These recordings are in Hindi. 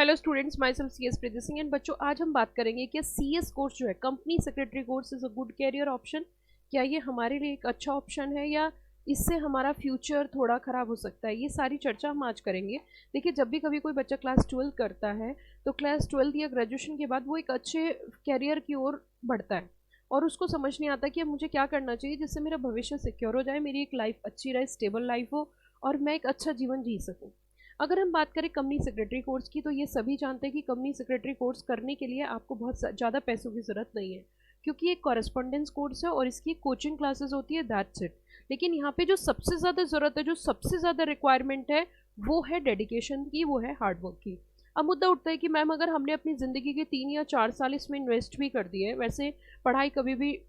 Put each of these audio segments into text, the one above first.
Hello students, my self CS Preeti Singh. And बच्चों, आज हम बात करेंगे कि CS कोर्स जो है, company secretary course is a good career option. क्या ये हमारे लिए एक अच्छा ऑप्शन है या इससे हमारा फ्यूचर थोड़ा ख़राब हो सकता है? ये सारी चर्चा हम आज करेंगे। देखिए, जब भी कभी कोई बच्चा क्लास 12 करता है तो क्लास 12 या ग्रेजुएशन के बाद वो एक अच्छे कैरियर की ओर बढ़ता है और उसको समझ नहीं आता कि अब मुझे क्या करना चाहिए जिससे मेरा भविष्य सिक्योर हो जाए, मेरी एक लाइफ अच्छी रहे, स्टेबल लाइफ हो और मैं एक अच्छा जीवन जी सकूँ। अगर हम बात करें कंपनी सेक्रेटरी कोर्स की, तो ये सभी जानते हैं कि कंपनी सेक्रेटरी कोर्स करने के लिए आपको बहुत ज़्यादा पैसों की ज़रूरत नहीं है, क्योंकि एक कॉरेस्पॉन्डेंस कोर्स है और इसकी कोचिंग क्लासेस होती है, दैट्स इट। लेकिन यहाँ पे जो सबसे ज़्यादा ज़रूरत है, जो सबसे ज़्यादा रिक्वायरमेंट है, वो है डेडिकेशन की, वो है हार्डवर्क की। अब मुद्दा उठता है कि मैम, अगर हमने अपनी ज़िंदगी के 3 या 4 साल इसमें इन्वेस्ट भी कर दिए, वैसे पढ़ाई कभी भी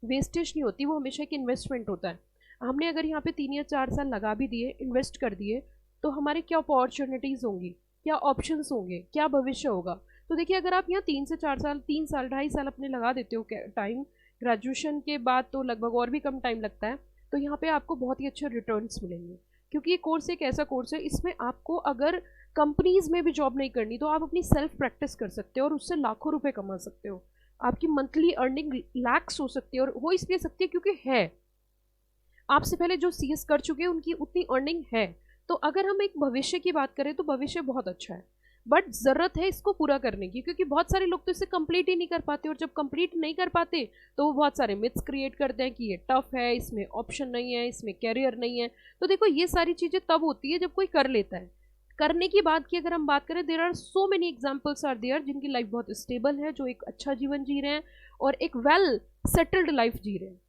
वेस्टेज नहीं होती, वो हमेशा एक इन्वेस्टमेंट होता है। हमने अगर यहाँ पे 3 या 4 साल लगा भी दिए, इन्वेस्ट कर दिए, तो हमारे क्या अपॉर्चुनिटीज़ होंगी, क्या ऑप्शंस होंगे, क्या भविष्य होगा? तो देखिए, अगर आप यहाँ 3 से 4 साल, 3 साल 2.5 साल अपने लगा देते हो टाइम, ग्रेजुएशन के बाद तो लगभग और भी कम टाइम लगता है, तो यहाँ पे आपको बहुत ही अच्छे रिटर्न्स मिलेंगे। क्योंकि ये कोर्स एक ऐसा कोर्स है, इसमें आपको अगर कंपनीज में भी जॉब नहीं करनी तो आप अपनी सेल्फ प्रैक्टिस कर सकते हो और उससे लाखों रुपए कमा सकते हो। आपकी मंथली अर्निंग लैक्स हो सकती है, और हो इसलिए सकती है क्योंकि है, आपसे पहले जो CS कर चुके हैं उनकी उतनी अर्निंग है। तो अगर हम एक भविष्य की बात करें तो भविष्य बहुत अच्छा है, बट ज़रूरत है इसको पूरा करने की, क्योंकि बहुत सारे लोग तो इसे कंप्लीट ही नहीं कर पाते, और जब कंप्लीट नहीं कर पाते तो वो बहुत सारे मिथ्स क्रिएट करते हैं कि ये टफ है, इसमें ऑप्शन नहीं है, इसमें कैरियर नहीं है। तो देखो, ये सारी चीज़ें तब होती है जब कोई कर लेता है। करने की बात की अगर हम बात करें, there are so many examples are there जिनकी लाइफ बहुत स्टेबल है, जो एक अच्छा जीवन जी रहे हैं और एक वेल सेटल्ड लाइफ जी रहे हैं।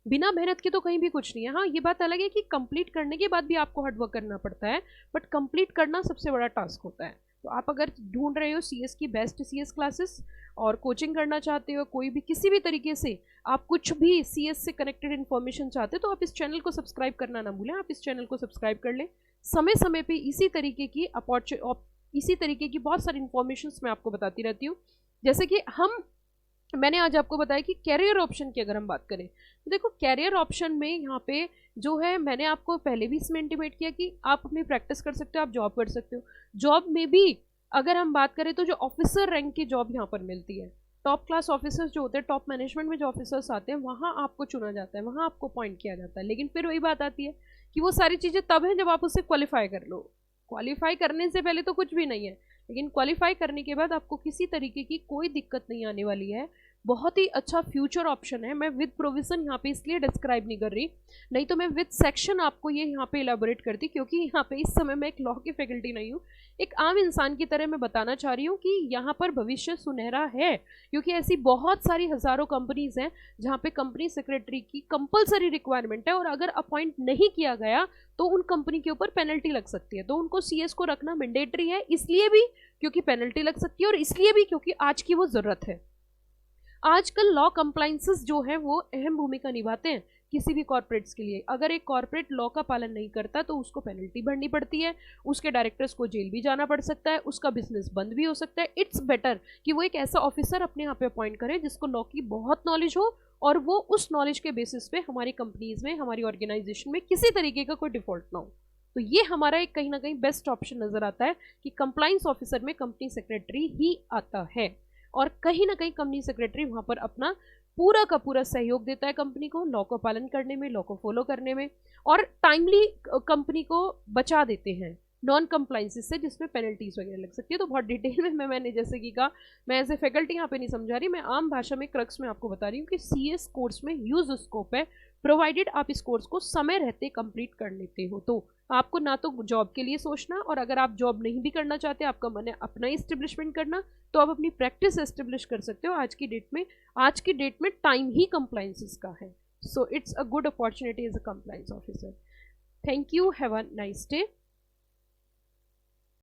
बिना मेहनत के तो कहीं भी कुछ नहीं है। हाँ, ये बात अलग है कि कंप्लीट करने के बाद भी आपको हार्डवर्क करना पड़ता है, बट कंप्लीट करना सबसे बड़ा टास्क होता है। तो आप अगर ढूंढ रहे हो CS की बेस्ट CS क्लासेस और कोचिंग करना चाहते हो, कोई भी किसी भी तरीके से आप कुछ भी CS से कनेक्टेड इन्फॉर्मेशन चाहते हो, तो आप इस चैनल को सब्सक्राइब करना ना भूलें। आप इस चैनल को सब्सक्राइब कर लें। समय समय पर इसी तरीके की बहुत सारी इन्फॉर्मेशन मैं आपको बताती रहती हूँ। जैसे कि मैंने आज आपको बताया कि कैरियर ऑप्शन की अगर हम बात करें, तो देखो, कैरियर ऑप्शन में यहाँ पे जो है, मैंने आपको पहले भी इसमें इंटीमेट किया कि आप अपनी प्रैक्टिस कर सकते हो, आप जॉब कर सकते हो। जॉब में भी अगर हम बात करें तो जो ऑफिसर रैंक की जॉब यहाँ पर मिलती है, टॉप क्लास ऑफिसर्स जो होते हैं, टॉप मैनेजमेंट में जो ऑफिसर्स आते हैं, वहाँ आपको चुना जाता है, वहाँ आपको अपॉइंट किया जाता है। लेकिन फिर वही बात आती है कि वो सारी चीज़ें तब हैं जब आप उसे क्वालिफाई कर लो। क्वालिफाई करने से पहले तो कुछ भी नहीं है, लेकिन क्वालिफाई करने के बाद आपको किसी तरीके की कोई दिक्कत नहीं आने वाली है। बहुत ही अच्छा फ्यूचर ऑप्शन है। मैं विद प्रोविजन यहाँ पे इसलिए डिस्क्राइब नहीं कर रही, नहीं तो मैं विद सेक्शन आपको ये यहाँ पे इलेबोरेट करती, क्योंकि यहाँ पे इस समय मैं एक लॉ की फैकल्टी नहीं हूँ, एक आम इंसान की तरह मैं बताना चाह रही हूँ कि यहाँ पर भविष्य सुनहरा है। क्योंकि ऐसी बहुत सारी हज़ारों कंपनीज हैं जहाँ पे कंपनी सेक्रेटरी की कंपलसरी रिक्वायरमेंट है, और अगर अपॉइंट नहीं किया गया तो उन कंपनी के ऊपर पेनल्टी लग सकती है। तो उनको CS को रखना मैंडेटरी है, इसलिए भी क्योंकि पेनल्टी लग सकती है, और इसलिए भी क्योंकि आज की वो ज़रूरत है। आजकल लॉ कंप्लाइंसेस जो है वो अहम भूमिका निभाते हैं किसी भी कॉर्पोरेट्स के लिए। अगर एक कॉर्पोरेट लॉ का पालन नहीं करता तो उसको पेनल्टी भरनी पड़ती है, उसके डायरेक्टर्स को जेल भी जाना पड़ सकता है, उसका बिजनेस बंद भी हो सकता है। इट्स बेटर कि वो एक ऐसा ऑफिसर अपने यहाँ पे अपॉइंट करे जिसको लॉ की बहुत नॉलेज हो, और वो उस नॉलेज के बेसिस पे हमारी कंपनीज में, हमारी ऑर्गेनाइजेशन में किसी तरीके का कोई डिफॉल्ट ना हो। तो ये हमारा एक कहीं ना कहीं बेस्ट ऑप्शन नजर आता है कि कंप्लाइंस ऑफिसर में कंपनी सेक्रेटरी ही आता है, और कहीं ना कहीं कंपनी सेक्रेटरी वहाँ पर अपना पूरा का पूरा सहयोग देता है कंपनी को लॉ को पालन करने में, लॉ को फॉलो करने में, और टाइमली कंपनी को बचा देते हैं नॉन कंप्लाइंसेस से, जिसमें पेनल्टीज वगैरह लग सकती है। तो बहुत डिटेल में मैंने जैसे कि कहा, मैं एज ए फैकल्टी यहाँ पे नहीं समझा रही, मैं आम भाषा में क्रक्स में आपको बता रही हूँ कि CS कोर्स में ह्यूज स्कोप है, प्रोवाइडेड आप इस कोर्स को समय रहते कंप्लीट कर लेते हो। तो आपको ना तो जॉब के लिए सोचना, और अगर आप जॉब नहीं भी करना चाहते, आपका मन है अपना ही इस्टेब्लिशमेंट करना, तो आप अपनी प्रैक्टिस एस्टेब्लिश कर सकते हो। आज की डेट में टाइम ही कंप्लाइंसेस का है। So it's a good opportunity as a compliance officer. Thank you, have a nice day.